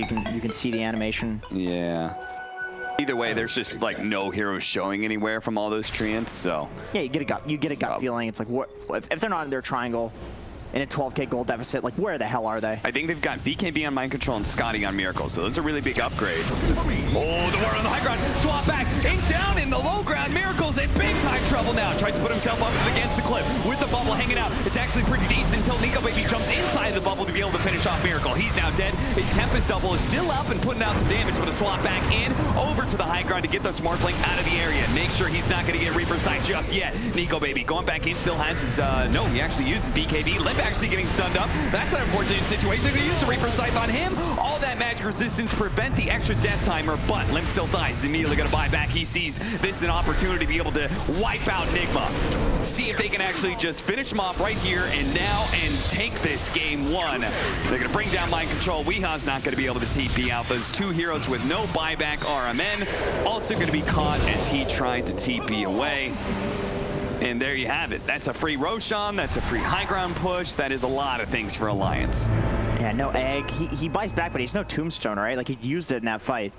you can see the animation. Yeah. Either way, there's just like no heroes showing anywhere from all those treants, so. Yeah, you get a gut feeling. It's like, what if they're not in their triangle in a 12k gold deficit, like where the hell are they? I think they've got BKB on Mind Control and Scotty on Miracle, so those are really big upgrades. Oh, the war on the high ground, swap back, and down in the low ground. Miracle's in big time trouble now. Tries to put himself up against the cliff with the bubble hanging out. It's actually pretty decent until Nico Baby jumps inside the bubble to be able to finish off Miracle. He's now dead. His Tempest double is still up and putting out some damage, but a swap back in over to the high ground to get the Morphling out of the area. Make sure he's not going to get Reaper's Sight just yet. Nico Baby going back in, still has his, no, he actually uses BKB. Limp actually getting stunned up. That's an unfortunate situation. They use the Reaper's Scythe on him. All that magic resistance to prevent the extra death timer, but Limp still dies. He's immediately going to buy back. He sees this as an opportunity to be able to wipe out Nigma. See if they can actually just finish him off right here and now and take this game one. They're going to bring down Mind Control. Weeha's not going to be able to TP out. Those two heroes with no buyback RMN also going to be caught as he tried to TP away. And there you have it. That's a free Roshan. That's a free high ground push. That is a lot of things for Alliance. Yeah, no egg. He buys back, but he's no tombstone, right? Like, he used it in that fight.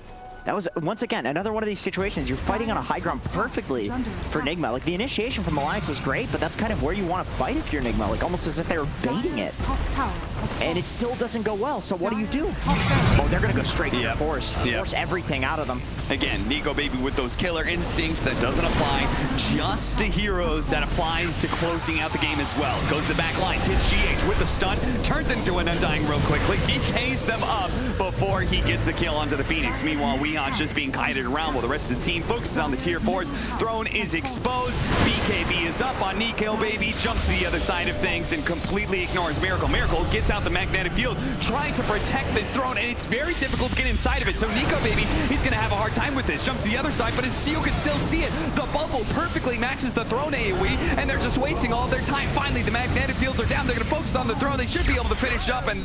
That was, once again, another one of these situations. You're fighting on a high ground perfectly for Nigma. Like, the initiation from Alliance was great, but that's kind of where you want to fight if you're Nigma. Like, almost as if they were baiting it. And it still doesn't go well, so what do? Oh, they're going to go straight to force. Force everything out of them. Again, Nico Baby with those killer instincts that doesn't apply just to heroes, that applies to closing out the game as well. Goes to the back lines, hits GH with the stun, turns into an Undying real quickly, DKs them up before he gets the kill onto the Phoenix. Meanwhile, Weehan's just being kited around while the rest of the team focuses on the tier 4s. Throne is exposed. BKB is up on Nico Baby, jumps to the other side of things and completely ignores Miracle. Miracle gets out the magnetic field, trying to protect this throne, and it's very difficult to get inside of it. So Nico Baby, he's going to have a hard time with this. Jumps to the other side, but Seal can still see it. The bubble perfectly matches the throne AoE, and they're just wasting all their time. Finally, the magnetic fields are down. They're going to focus on the throne. They should be able to finish up, and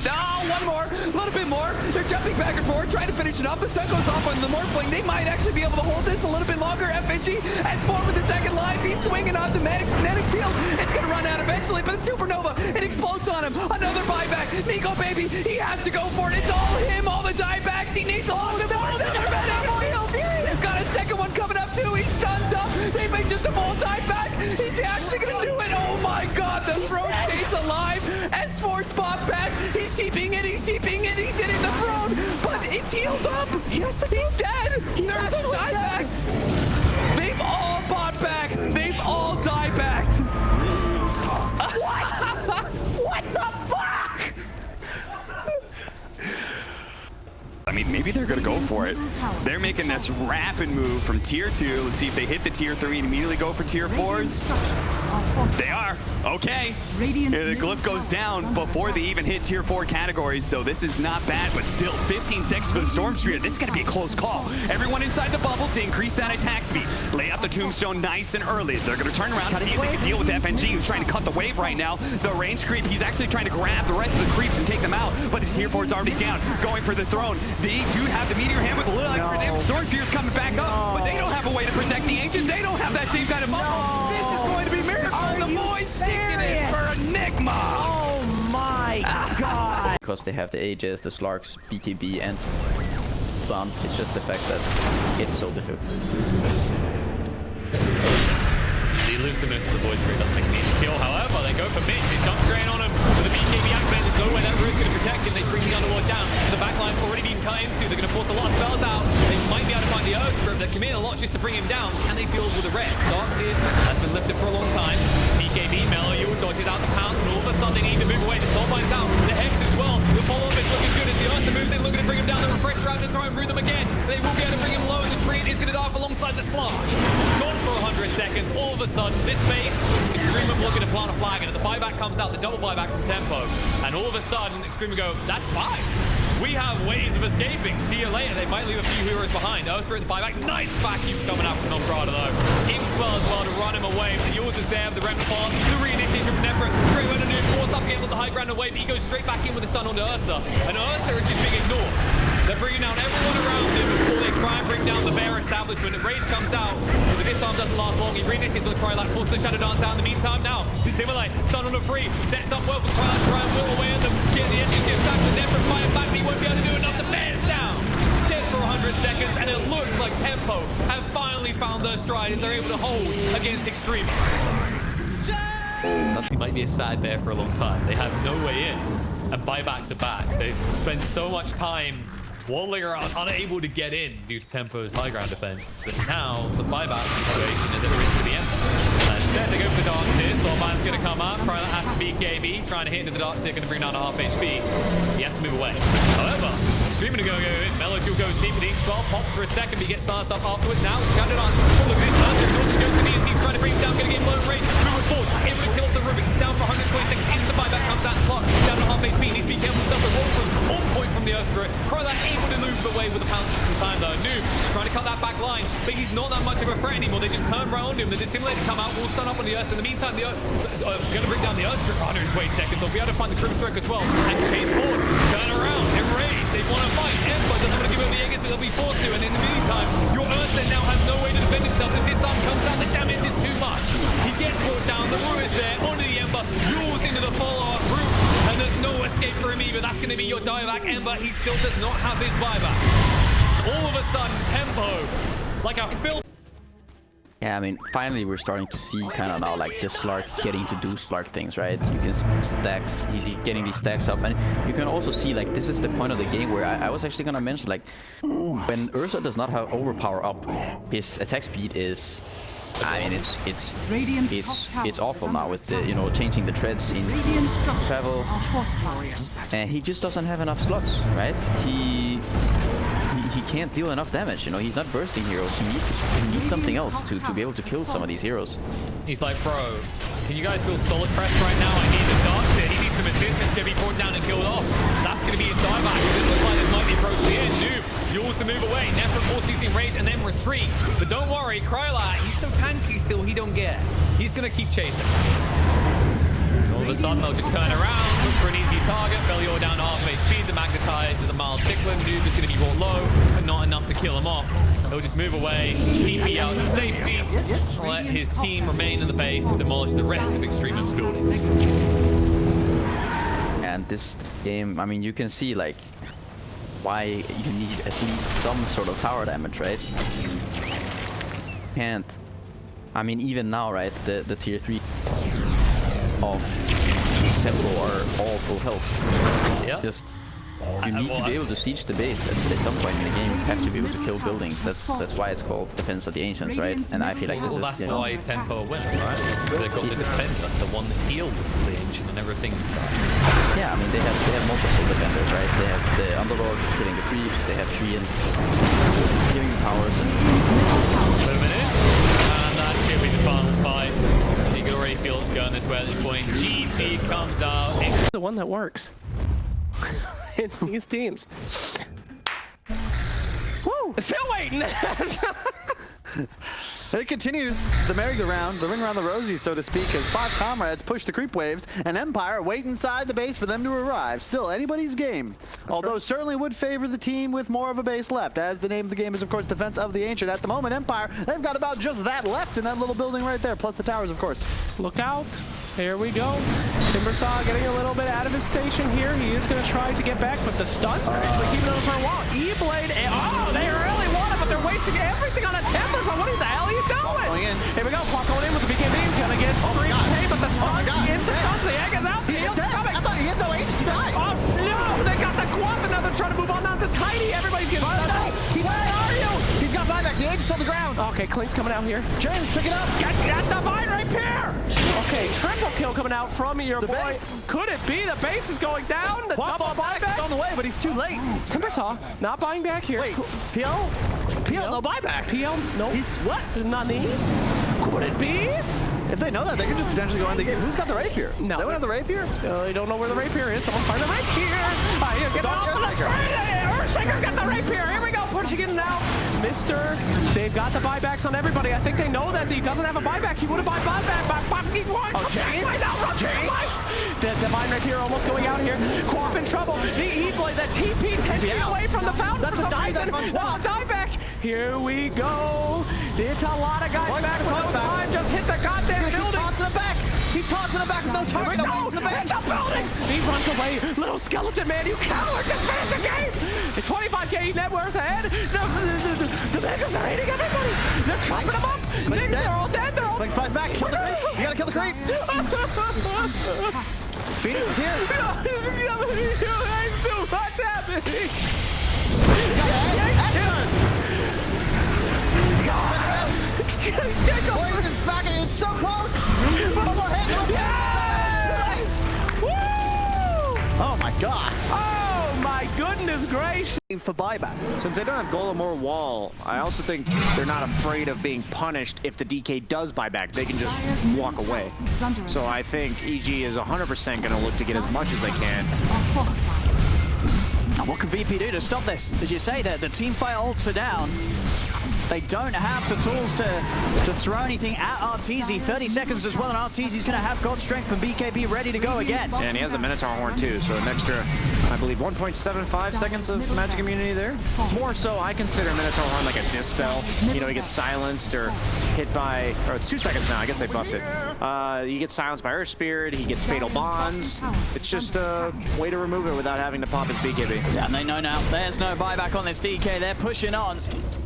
one more, a little bit more. They're jumping back and forth, trying to finish it off. The sun goes off on the Morphling. They might actually be able to hold this a little bit longer. FNG has 4 with the second life. He's swinging off the magnetic field. It's going to run out eventually, but the Supernova, it explodes on him. Another buyback. Nico Baby, he has to go for it. It's all him, all the diebacks. He needs a little bit more than their He's got a second one coming up too. He's stunned up. They make just a full dieback. He's actually going to do it. Oh my God, the throne stays alive. S4 spot back. He's TPing it. He's TPing it. He's hitting the throne, but it's healed up. He's dead. There's the diebacks. They've all bought back. They've all diebacked. What? What the fuck? I mean, maybe they're going to go for it. They're making this rapid move from tier 2. Let's see if they hit the tier 3 and immediately go for tier 4s. They are. Okay. The glyph goes down before they even hit tier 4 categories, so this is not bad, but still 15 seconds for the Storm Spirit. This is going to be a close call. Everyone inside the bubble to increase that attack speed. Lay out the tombstone nice and early. They're going to turn around and see if they can deal with FNG, who's trying to cut the wave right now. The range creep, he's actually trying to grab the rest of the creeps and take them out, but his tier 4 is already down, going for the throne. They do have the meteor hand with a little extra damage. Storm Spirit's coming back up, but they don't have a way to protect the Ancient. They don't have that same kind of bubble. This is going to be Miracle. The boys sticking it for Enigma. Oh my God. Because they have the Aegis, the Slarks, BKB, and stun. It's just the fact that it's so difficult. The elusiveness of the voice screen doesn't make an easy kill. However, they go for Mitch. It jumps straight on him with the BKB activate. There's no way that root's going to protect him. They bring the Underworld down. The backline's already been cut into. They're going to force a lot of spells out. They might be able to find the Earth Strip. They're committing a lot just to bring him down. Can they deal with the rest? Darkseid has been lifted for a long time. BKB, Melio dodges out the pounce, and all of a sudden they need to move away. The Soul Bites out. The Hex as well. The follow-up is looking good as the Earth moves in, looking to bring him down. The refresh round to try and root them again. They will be able to bring him low, and the Treant is going to dive alongside the Slug. Gone for 100 seconds. All of a sudden, this base, Extreme looking to plant a flag, and as the buyback comes out, the double buyback from Tempo. And all of a sudden, Extreme go, that's fine. We have ways of escaping. See you later. They might leave a few heroes behind. Earth Spirit, the buyback. Nice vacuum coming out from Nostrada, though. Inkswell as well to run him away. The yours is there, the Rem Fall. The reinitiation from Nefra. Straight away to do forced up again with the high ground away, but he goes straight back in with the stun onto Ursa. And Ursa is just being ignored. They're bringing down everyone around him before they try and bring down the Bear establishment. And Rage comes out, but the disarm doesn't last long. He reinitiates with the Twilight, forces the Shadow Dance out in the meantime now. Dissimulate, stun on the free, sets up well for Twilight, try and whittle away at them. Get the engine, gets back to Nefra, fire back, but he won't be able to do enough. The Bear's down. 100 seconds, and it looks like Tempo have finally found their stride as they're able to hold against Extreme. Nothing might be a sad bear for a long time. They have no way in, and buybacks are back. They've spent so much time waddling around, unable to get in due to Tempo's high ground defense. But now the buyback situation is at risk for the end. Instead, they go for Dark Tier. Man's going to come up. Kryler has to beat KB. Trying to hit into the Dark Tier, going to bring down a half HP. He has to move away. However, Extreme to go in. Meloduel goes deep with the X12. Pops for a second, but he gets started up afterwards. Now, Stranded on. Oh, look at this. Hunter goes to the DNC, trying to bring him down, going to get low range. Move forward. Able to kill off the Rubik. He's down for 126. Into the buyback comes that slot. Down to half HP. Needs to be careful himself. The roll through. On point from the Earth Spirit. Kryler able to move away with the pounce in time, though. Noob trying to cut that back line, but he's not that much of a threat anymore. They just turn around him. The Dissimulator come out, will stun up on the Earth. In the meantime, the Earth going to bring down the Earth Spirit for 120 seconds. They'll be able to find the Crimson Strike as well and chase forward. Turn around and raise. They want to fight. Ember doesn't want to give up the Aegis, but they'll be forced to. And in the meantime, your Earth then now has no way to defend himself. If this arm comes out, the damage is too much. He gets brought down. The root is there. Onto the Ember. Yours into the follow-up route. And there's no escape for him either. That's going to be your dieback. Ember, he still does not have his buyback. All of a sudden, Tempo, like a film. Yeah, I mean, finally we're starting to see kind of now like the Slark getting to do Slark things, right? You can stacks, he's getting these stacks up, and you can also see like this is the point of the game where I was actually gonna mention like when Ursa does not have overpower up, his attack speed is, I mean, it's awful now with the, you know, changing the treads in travel, and he just doesn't have enough slots, right? He can't deal enough damage, you know, he's not bursting heroes. He needs something else to be able to kill some of these heroes. He's like, bro, can you guys feel solid press right now? I need the Dark Tier. He needs some assistance to be brought down and killed off. That's going to be his dieback. It looks like this might be approach to the end. Noob, yours to move away. Nefer forces using rage and then retreat. But don't worry, Kryler, he's so tanky still, he don't get. He's going to keep chasing. All of a sudden, they'll just turn around, look for an easy target. Belior down to half HP. The magnetize is a mild tickling. Dude is going to be brought low, but not enough to kill him off. He'll just move away, keep me out to safety, let his team remain in the base to demolish the rest of Extreme's buildings. And this game, I mean, you can see like why you need at least some sort of tower damage, right? And I mean, even now, right, the tier 3 of Tempo are all full health. Yeah. Just you need to be able to siege the base at some point in the game. You have to be able to kill buildings. That's why it's called Defense of the Ancients, right? And I feel like this is, that's you know, why Tempo wins, right? They've got the defender, the one that heals the ancient and everything and stuff. Yeah, I mean they have multiple defenders, right? They have the Underlord killing the creeps. They have Treant killing the towers. Wait a minute, and that should be the final fight. You can already feel it's going this way at this point. GG comes out. It's the one that works in these teams. Woo! Still waiting. It continues the merry-go-round, the ring around the rosy, so to speak, as 5 comrades push the creep waves, and Empire wait inside the base for them to arrive. Still anybody's game, although certainly would favor the team with more of a base left, as the name of the game is, of course, Defense of the Ancient. At the moment, Empire, they've got about just that left in that little building right there, plus the towers, of course. Look out. Here we go. Timbersaw getting a little bit out of his station here. He is going to try to get back, but the stuns are actually keeping him for a while. E-Blade, oh, they really want it, but they're wasting everything on a Timbersaw. What the hell are you doing? Here we go, Quack going in with the BKB. Gonna get screamed pay, but the stuns, the instant stuns, the egg is out. The heal's coming. I thought he had no agency back. Oh, no, they got the Quack, and now they're trying to move on down to Tiny. Everybody's getting stunned. Where are you? He's got buyback. The aegis on the ground. Okay, Clink's coming out here. James, pick it up. Get the Vine Rapier! Okay, triple kill coming out from your The boy. base. Could it be the base is going down? The Quack double buyback is on buyback? the way, but he's too late. Timbersaw not buying back here. Wait, PL? PL, no buyback. PL, no. He's what? Nani? Could it be? If they know that, they could just potentially go in the game. Who's got the rapier? No. They don't have the rapier? They don't know where the rapier is. Someone find the rapier. Get off on the screen. Earthshaker's got the rapier. Here we go. Pushing it now. They've got the buybacks on everybody. I think they know that he doesn't have a buyback. He would have bought buyback. He's one. James? Right now, run the Divine Rapier almost going out here. Quap in trouble. The E-Blade, the TP taking away from the fountain. That's for a some reason. dieback. Oh, dieback. Here we go. It's a lot of guys back with no time. Just hit the goddamn building. Tossing it back. He's tossing it back with no target. No, hit the buildings. He runs away. Little skeleton man, you coward. Just finish the game. It's 25K net worth ahead. Ninjas are hitting everybody. They're chopping them up. They're all dead. They're all Blink spies back. Kill the creep. You gotta kill the creep. Phoenix here. There's too much happening. Poison smacking. It's so close. One more hit. Yes! Woo! Oh my god. Oh my goodness gracious. For buyback. Since they don't have Golem or Wall, I also think they're not afraid of being punished if the DK does buy back. They can just walk away. So I think EG is 100% going to look to get as much as they can. And what can VP do to stop this? As you say, the team fight ults are down. They don't have the tools to throw anything at Arteezy. 30 seconds as well, and Arteezy's going to have God Strength from BKB ready to go again. And he has the Minotaur Horn too, so an extra, I believe, 1.75 seconds of magic immunity there. More so, I consider Minotaur Horn like a dispel. You know, he gets silenced or hit by, or it's 2 seconds now, I guess they buffed it. He gets silenced by Earth Spirit, he gets Fatal Bonds. It's just a way to remove it without having to pop his BKB. Yeah, and they know now there's no buyback on this DK. They're pushing on.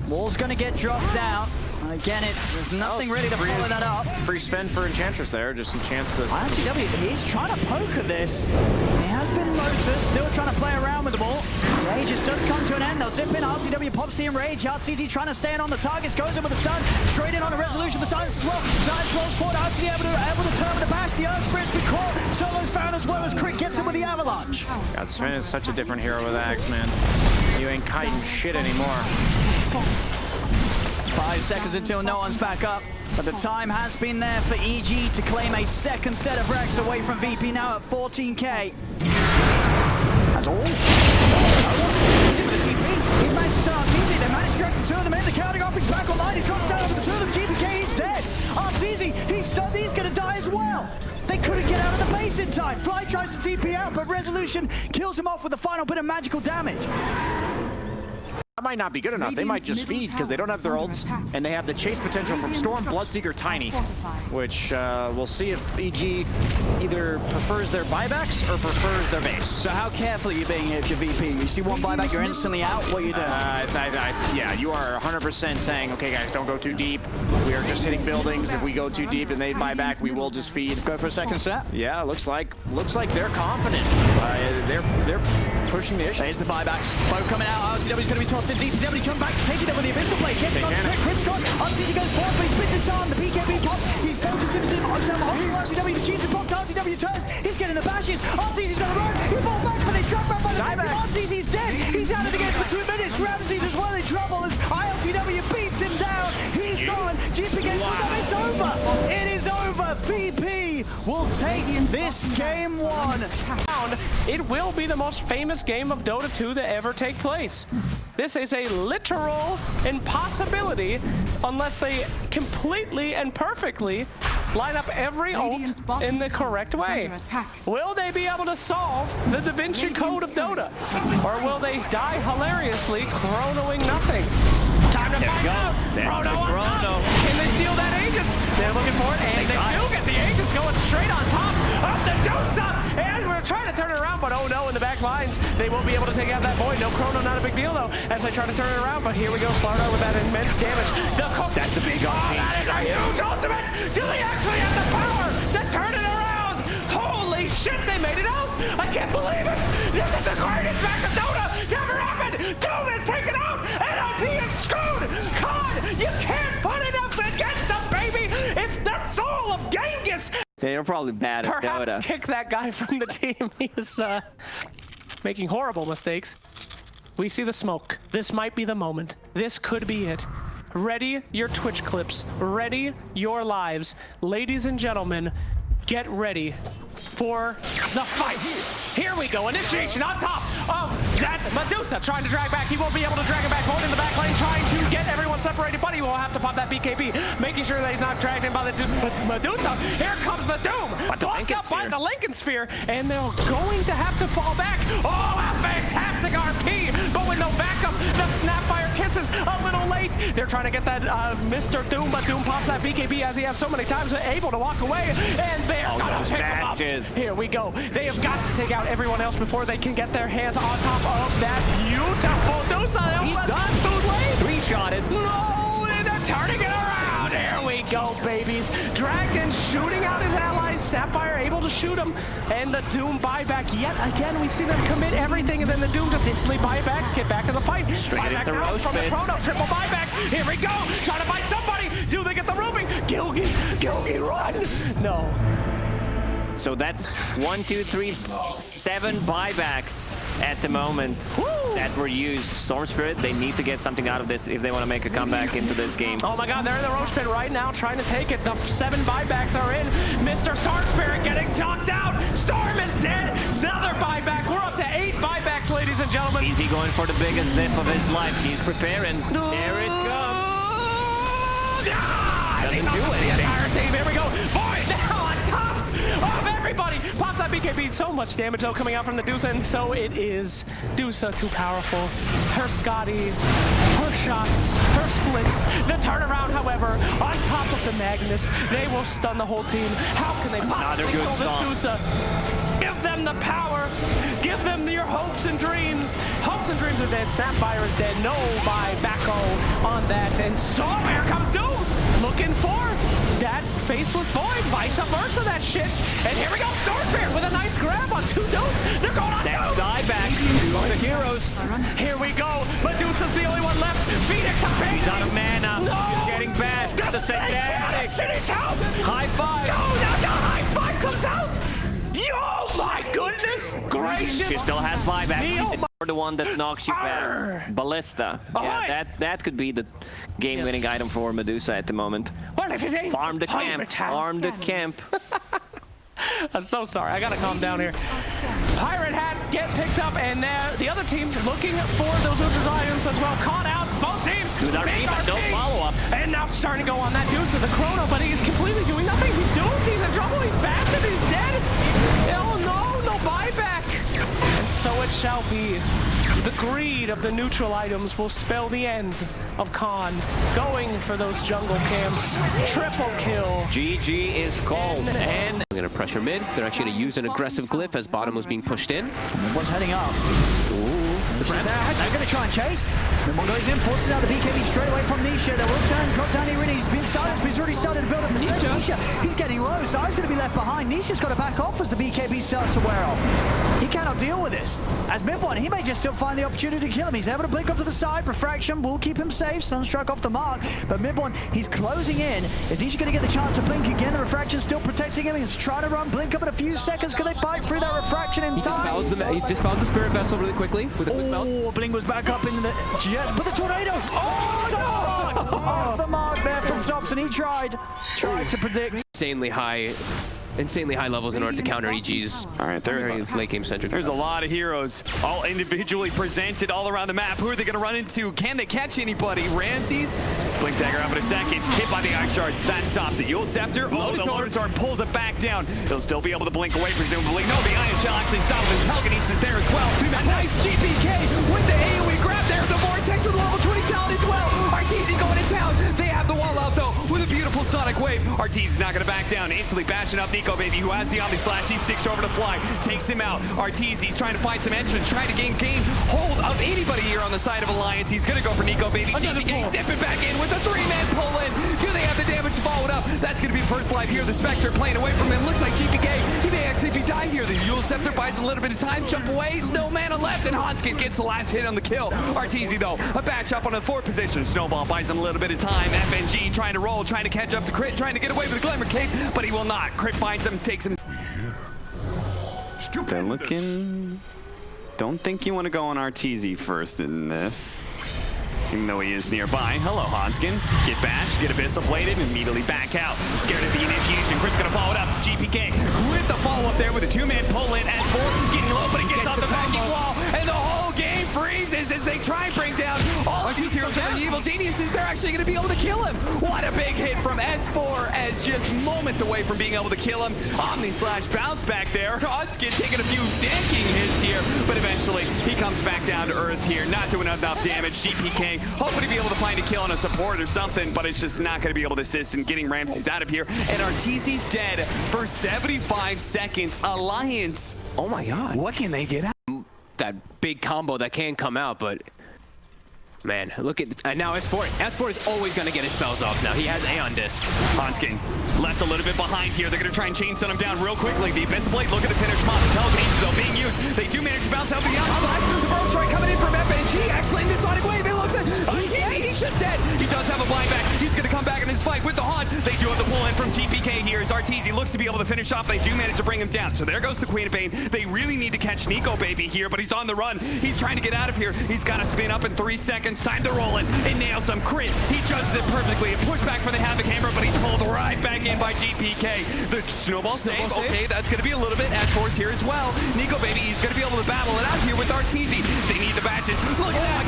Wall's going to get dropped down. Again, there's nothing ready to follow that up. Free spend for Enchantress there, just enchants those. RTW, he's trying to poke at this. He has been noticed, still trying to play around with the ball. Rage just does come to an end. They'll zip in. RTW pops the Enrage. Arteezy trying to stay in on the targets, goes in with a stun. Straight in on a resolution. The silence as well. Silence rolls forward. Arteezy able to turn with a bash. The Earth Spirit's been caught. Solo's found as well as Crit gets him with the Avalanche. God, Sven is such a different hero with Axe, man. You ain't kiting shit anymore. 5 seconds until no one's back up, but the time has been there for EG to claim a second set of Rex away from VP, now at 14k. That's all. Easy with the TP. He's managed to turn Arteezy. They managed to drag the two of them in. The counting off is back online. He drops down over the two of them. GPK, he's dead. Arteezy, he's stunned. He's going to die as well. They couldn't get out of the base in time. Fly tries to TP out, but Resolution kills him off with the final bit of magical damage. That might not be good enough. They might just feed because they don't have their ults, and they have the chase potential from Storm, Bloodseeker, Tiny, which we'll see if EG either prefers their buybacks or prefers their base. So how careful are you being here if you're VP? You see one buyback, you're instantly out. What are you doing? Yeah, you are 100% saying, okay, guys, don't go too deep. We are just hitting buildings. If we go too deep and they buy back, we will just feed. Go for a second set. Yeah, looks like they're confident. They're pushing the issue. There's the buybacks. Both coming out. RTW's going to be tossed in deep. He's able to jump back to take it there with the Abyssal Blade. Gets it on Crit Scott. RTW goes forward, but he's been disarmed. The BKB top. He's focused himself on RTW. The cheese is blocked. RTW turns. He's getting the bashes. RTZ's going to run. He falls back, but he's trapped back by the Creep. RTZ's dead. He's out of the game for 2 minutes. Ramsey's as well in trouble as ILTW beats him down. He's gone. GPK, it's over. It is over. VP will take this game 1. It will be the most famous game of Dota 2 to ever take place. This is a literal impossibility unless they completely and perfectly line up every ult in the correct way. Will they be able to solve the Da Vinci Code of Dota? Or will they die hilariously, chronoing nothing? Time to find out! Chrono on top! Can they steal that Aegis? They're looking for it, and they do get the Aegis going straight on top of the Dosa! And we're trying to turn it around, but oh no, in the back lines, they won't be able to take out that Void. No Chrono, not a big deal though, as they try to turn it around, but here we go, Slardar with that immense damage. That's a big ultimate. That is a huge ultimate! Do they actually have the power to turn it around? Holy shit, they made it out! I can't believe it! This is the greatest match of Dota to ever happen! Doom is taken out, and LP is screwed! God, you can't put it up against them, baby! It's the soul of Genghis! They're probably bad at Dota. Perhaps kick that guy from the team. He is making horrible mistakes. We see the smoke. This might be the moment. This could be it. Ready your Twitch clips. Ready your lives. Ladies and gentlemen, get ready for the fight. Here we go. Initiation on top of that Medusa trying to drag back. He won't be able to drag it back. Hold in the back lane, trying to get everyone separated, but he will have to pop that BKB, making sure that he's not dragged in by the Medusa. Here comes the Doom. Blocked up by the Lincoln Sphere, and they're going to have to fall back. Oh, a fantastic RP, but with no backup, the Snapfire kisses a little late. They're trying to get that Mr. Doom, but Doom pops that BKB as he has so many times, able to walk away, and they're gonna pick him up. Here we go. They have got to take out everyone else before they can get their hands on top of that beautiful Dosa. He's done. 3-shotted. No! go, babies. Dragon shooting out his allies. Sapphire able to shoot him. And the Doom buyback yet again. We see them commit everything, and then the Doom just instantly buybacks. Get back in the fight. Buyback now from the Chrono. Triple buyback. Here we go. Trying to find somebody. Do they get the rooming? Gilgi, run. No. So that's 1, 2, 3, 7 buybacks at the moment that were used. Storm Spirit, they need to get something out of this if they want to make a comeback into this game. Oh my god, they're in the roach pit right now trying to take it. The 7 buybacks are in. Mr. Storm Spirit getting knocked out. Storm is dead. Another buyback. We're up to 8 buybacks, ladies and gentlemen. Easy going for the biggest zip of his life. He's preparing. There it comes. Doesn't do anything. The entire team. Here we go. Void now on top of everybody. Pops that BKB. So much damage though coming out from the Dusa, and so it is Dusa too powerful. Her Scotty, her shots, her splits. The turnaround, however, on top of the Magnus, they will stun the whole team. How can they possibly kill this Dusa? Give them the power. Give them your hopes and dreams. Hopes and dreams are dead. Sapphire is dead. No buybacko on that. And so here comes Doom. Looking for that faceless void, vice versa that shit. And here we go, Storm Spirit with a nice grab on 2 notes. They're going on Next dieback. The heroes. Here we go. Medusa's the only one left. Phoenix a big. He's out of mana. No. He's getting bashed. Got the satanic. High five. No, the high five comes out. Yo, my goodness gracious. She still has buyback. Neo, Or the one that knocks you back. Ballista. Yeah, that could be the game-winning item for Medusa at the moment. What if it ain't? Farm the camp. Farm the camp. I'm so sorry. I gotta calm down here. Pirate Hat get picked up, and the other team looking for those Ultra's items as well. Caught out both teams. Good RP, no follow-up. And now starting to go on that Dusa, the Chrono, but he's completely doing nothing. He's doomed. He's in trouble. He's bastard. He's dead. Oh no buyback. And so it shall be. The greed of the neutral items will spell the end of Khan. Going for those jungle camps. Triple kill. GG is called. And I'm going to pressure mid. They're actually going to use an aggressive glyph as bottom was being pushed in. One's heading up. They're going to try and chase. Then one goes in, forces out the BKB straight away from Nisha. They will turn, drop down Irene. He's been silenced, but he's already started to build up. Nisha, he's getting low. Zai's going to be left behind. Nisha's got to back off as the BKB starts to wear off. He cannot deal with this. As Midone, he may just still find the opportunity to kill him. He's able to blink up to the side. Refraction will keep him safe. Sunstruck off the mark. But Midone, he's closing in. Is Nisha going to get the chance to blink again? The Refraction still protecting him. He's trying to run. Blink up in a few seconds. Can they bite through that Refraction in time? He dispels the Spirit Vessel really quickly with a quick melt. Oh, Blink was back up in the jets, but the tornado! Oh, no! Off the mark there from Topson. He tried to predict. Insanely high levels in order to counter EG's. All right, very late game centric. There's a lot of heroes, all individually presented all around the map. Who are they going to run into? Can they catch anybody? Ramses, Blink Dagger up in a second. Hit by the Ice Shards. That stops it. Yule Scepter. Oh, the Lotus Orb pulls it back down. He'll still be able to blink away, presumably. No, the Iron Shell actually stops him. Telekinesis there as well. A nice GPK with the AoE grab there. The Vortex with level 20 talent as well. Arteezy going to town. They have the wall out, though, with a beautiful Sonic Wave. Arteezy's not going to back down. Instantly bashing up Nico Baby, who has the Omni Slash. He sticks over to Fly, takes him out. Arteezy's trying to find some entrance, trying to gain hold of anybody here on the side of Alliance. He's going to go for Nico Baby. DPK dipping back in with a 3-man pull-in. Do they have the damage followed up? That's going to be first life here. The Spectre playing away from him. Looks like GPK, he may actually be dying here. The Yule Scepter buys him a little bit of time. Jump away. No mana left, and Hanskin gets the last hit on the kill. Arteezy, though, a bash up on the 4th position. Snowball buys him a little bit of time. FNG trying to roll, trying to catch up to Crit, trying to get away with the Glimmer Cape, but he will not. Crit finds him, takes him. They're looking... Don't think you want to go on Arteezy first in this. Even though he is nearby. Hello, Hanskin. Get bashed, get Abyssal plated, and immediately back out. Scared of the initiation. Crit's gonna follow it up. GPK with the follow-up there with a 2-man pull-in. S4 getting low, but he gets off the backing wall, and the whole game freezes as they try and bring down all of these heroes from the evil geniuses. They're actually gonna be able to kill him. What a big hit from S4 as just moments away from being able to kill him. Omni Slash bounce back there. Hanskin taking a few stanking hits here, but eventually he comes back down to earth here, not doing enough damage. GPK hoping to be able to find a kill on a support or something, but it's just not going to be able to assist in getting Ramses out of here. And Arteezy's dead for 75 seconds. Alliance. Oh my god. What can they get out? That big combo that can come out, but Man, look at now S4. S4 is always going to get his spells off now. He has Aeon Disc. Hanskin left a little bit behind here. They're going to try and chain stun him down real quickly. The Abyssal Blade, look at the finish spot. The telekinesis though being used. They do manage to bounce out the outside. The Burrow Strike coming in from FNG. Excellent Sonic Wave. It looks like he's just dead. He does have a buyback. He's going to come back in his fight with the Haunt. They do have the pull in from TPK here as Arteezy looks to be able to finish off. They do manage to bring him down. So there goes the Queen of Pain. They really need to catch Nico Baby here, but he's on the run. He's trying to get out of here. He's got to spin up in 3 seconds. Time to roll it. It nails him. Crit. He judges it perfectly. A pushback for the Havoc Hammer, but he's pulled right back in by GPK. The snowball save. Okay, that's going to be a little bit. S4's here as well. Nico Baby, he's going to be able to battle it out here with Arteezy. They need the batches. Look at that.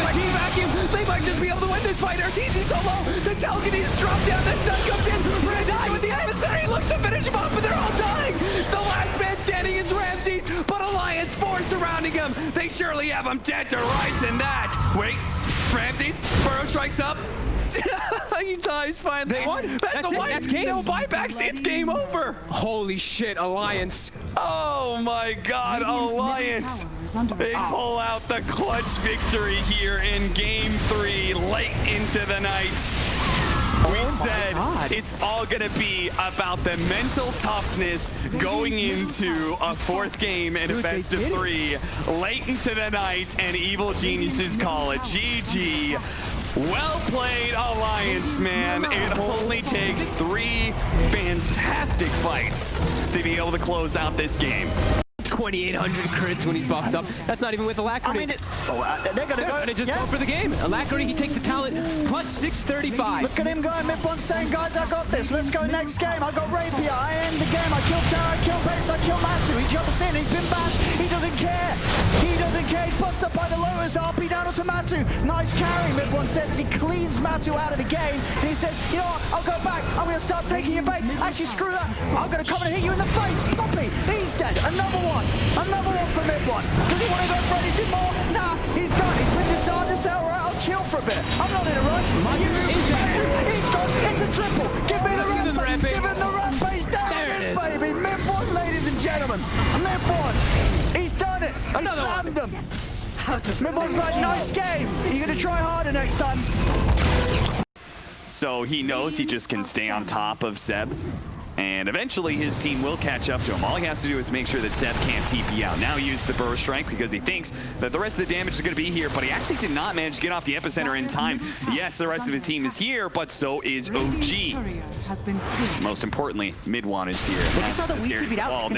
The G vacuum. They might just be able to win this fight. Arteezy so low. The telekinesis drop down. The stun comes in. We're going to die with the adversary. Looks to finish him off, but they're all dying. The last man standing is Ramses, but Alliance 4 surrounding him. They surely have him dead to rights in that. Wait. Ramses, Burrow strikes up. He dies finally. That's the one. That's game. No buybacks. It's game over. Holy shit, Alliance. Oh my God, Alliance. They pull out the clutch victory here in game 3, late into the night. We said it's all going to be about the mental toughness going into a 4th game in a best of 3, late into the night, and Evil Geniuses call it GG. Well played, Alliance, man. It only takes 3 fantastic fights to be able to close out this game. 2,800 crits when he's buffed up. That's not even with Alacrity. I mean, they're going to go. And just go for the game. Alacrity, he takes the talent, plus 635. Look at him going. Mid-one saying, guys, I got this. Let's go next game. I got Rapier. I end the game. I killed Terra. I killed Base. I killed Matu. He jumps in. He's been bashed. He doesn't care. He doesn't care. He's buffed up by the Lotus. RP down onto Matu. Nice carry. Mid-one says that he cleans Matu out of the game. And he says, you know what? I'll go back. I'm going to start taking your base. Actually, screw that. I'm going to come and hit you in the face. Puppey. He's dead. Another one. Another one for mid-one. Does he want to go for anything more? Nah, he's done. He's been disarmed and said, all right, I'll chill for a bit. I'm not in a rush. He's gone. It's a triple. Give me the rampage. Give him the rampage. There it is, baby. Mid-one, ladies and gentlemen. Mid-one. He's done it. He slammed them. Mid-one's like, nice game. You're going to try harder next time. So he knows he just can stay on top of Zeb. And eventually his team will catch up to him. All he has to do is make sure that Zeb can't TP out. Now he uses the Burrow Strike because he thinks that the rest of the damage is going to be here, but he actually did not manage to get off the epicenter in time. Yes, the rest of his team is here, but so is OG. Most importantly, Midone is here. Look, you saw the weak TP'd out.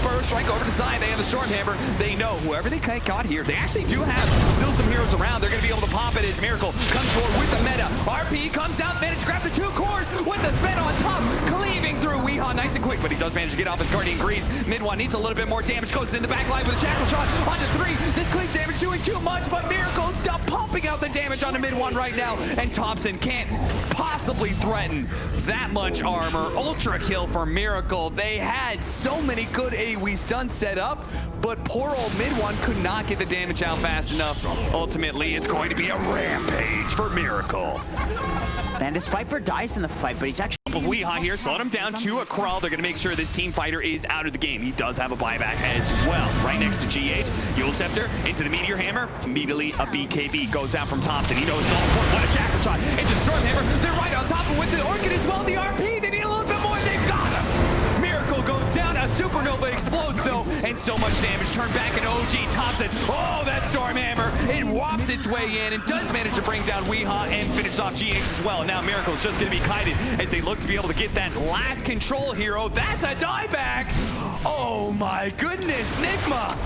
Burrow Strike over to Zion. They have the Stormhammer. They know whoever they got here, they actually do have still some heroes around. They're going to be able to pop it as Miracle comes forward with the meta. RP comes out, managed to grab the 2 cores with the Sven on top, cleaving through Weehaw nice and quick, but he does manage to get off his Guardian Greaves. Midone needs a little bit more damage, goes in the back line with a Shackle Shot onto 3. This cleave damage doing too much, but Miracle's still pumping out the damage onto Midone right now, and Topson can't possibly threaten that much armor. Ultra kill for Miracle. They had so many good AoE stuns set up, but poor old Midone could not get the damage out fast enough. Ultimately, it's going to be a rampage for Miracle. Man, this Viper dies in the fight, but he's actually... Weehaw here, slowed him down to a crawl. They're going to make sure this team fighter is out of the game. He does have a buyback as well. Right next to G8, Yule Scepter into the Meteor Hammer. Immediately, a BKB goes out from Topson. He knows it's all important. What a Shackle Shot into the Storm Hammer. They're right on top of with the Orchid as well. The RP, they need a little bit more. They've got him. Miracle goes down. A Supernova explodes though, and so much damage turned back into OG. Topson, oh, that Storm Hammer. It whopped its way in and does manage to bring down Weehaw and finish off GH as well. Now Miracle's just going to be kited as they look to be able to get that last control hero. That's a dieback. Oh my goodness, Nigma.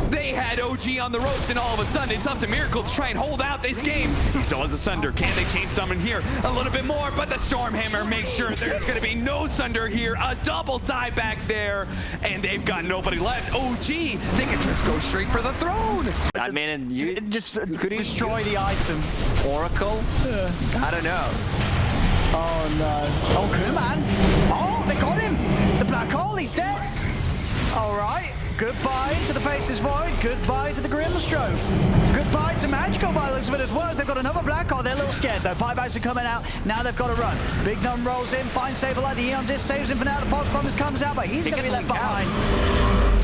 They had OG on the ropes, and all of a sudden it's up to Miracle to try and hold out this game. He still has a Sunder. Can they chain summon here? A little bit more, but the Stormhammer makes sure there's going to be no Sunder here. A double dieback there, and they've got nobody left. OG, they can just go straight for the throne. God, man, and you just could destroy the item. Oracle? I don't know. Oh, no. Oh, Kuman. Oh, they got him. The black hole, he's dead. All right. Goodbye to the Faceless Void. Goodbye to the Grimstroke. Goodbye to Magical by the looks of it as well. They've got another black hole. They're a little scared though. Buybacks are coming out. Now they've got to run. Big Gnome rolls in. Finds Saberlight. The Eon Disc saves him for now. The False Promise comes out, but he's going to be left behind.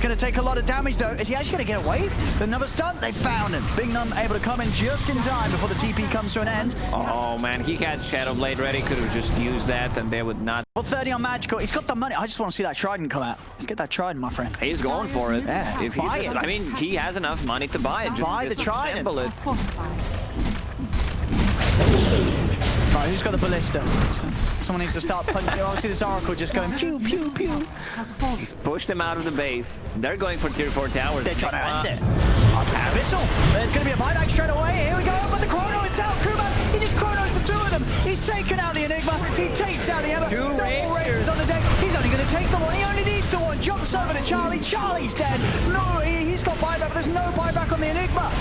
going to take a lot of damage, though. Is he actually going to get away? Another stunt, they found him. Big Num able to come in just in time before the TP comes to an end. Oh, man, he had Shadow Blade ready. Could have just used that, and they would not. Well, 30 on Magical. He's got the money. I just want to see that Trident come out. Let's get that Trident, my friend. He's going for it. Yeah, If he buy just, it. I mean, he has enough money to buy it. Buy the Trident. Assemble it. Right, who's got the Ballista? Someone needs to start punching. Obviously, this Oracle just going pew, pew, pew. Just push them out of the base. They're going for tier 4 towers. They're trying to end it. Abyssal. There's going to be a buyback straight away. Here we go. But the Chrono is out. Kuban, he just Chronos the two of them. He's taken out the Enigma. He takes out the Emma. Two Raiders on the deck. He's only going to take the one. He only needs the one. Jumps over to Charlie. Charlie's dead. No, he's got buyback, but there's no buyback on the Enigma.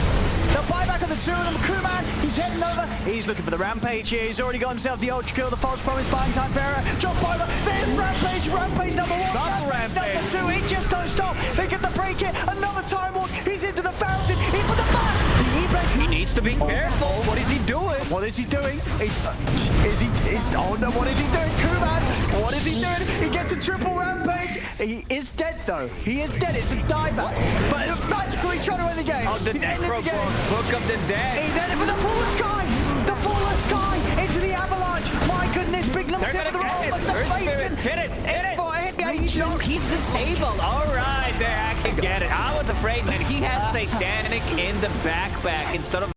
The buyback of the two of them. Kuban, he's heading over. He's looking for the Rampage here. He's already got himself the Ultra Kill, the False Promise, buying time for error. Jump over. There's Rampage. Rampage number one. Double Rampage. Number two. He just don't stop. They get the break here. Another Time Walk. He's into the fountain. He put the bus. He needs to be careful. What is he doing? What is he doing? Oh no, what is he doing? Kuban, what is he doing? He gets a triple Rampage. He is dead though. He is dead. It's a dieback. But Magical, he's trying to win the game. Oh, the he's ending the game. Necrophone, Book of the Dead. He's ended for the Fallen Sky. The Fallen Sky into the Avalanche. My goodness, Big Num They're tip of the gonna roll. get But it. the Earth Faith Spirit. Hit it. Hit it. Hit the H. No, he's disabled. All right, they actually get it. I was afraid, man. He had Satanic in the backpack instead of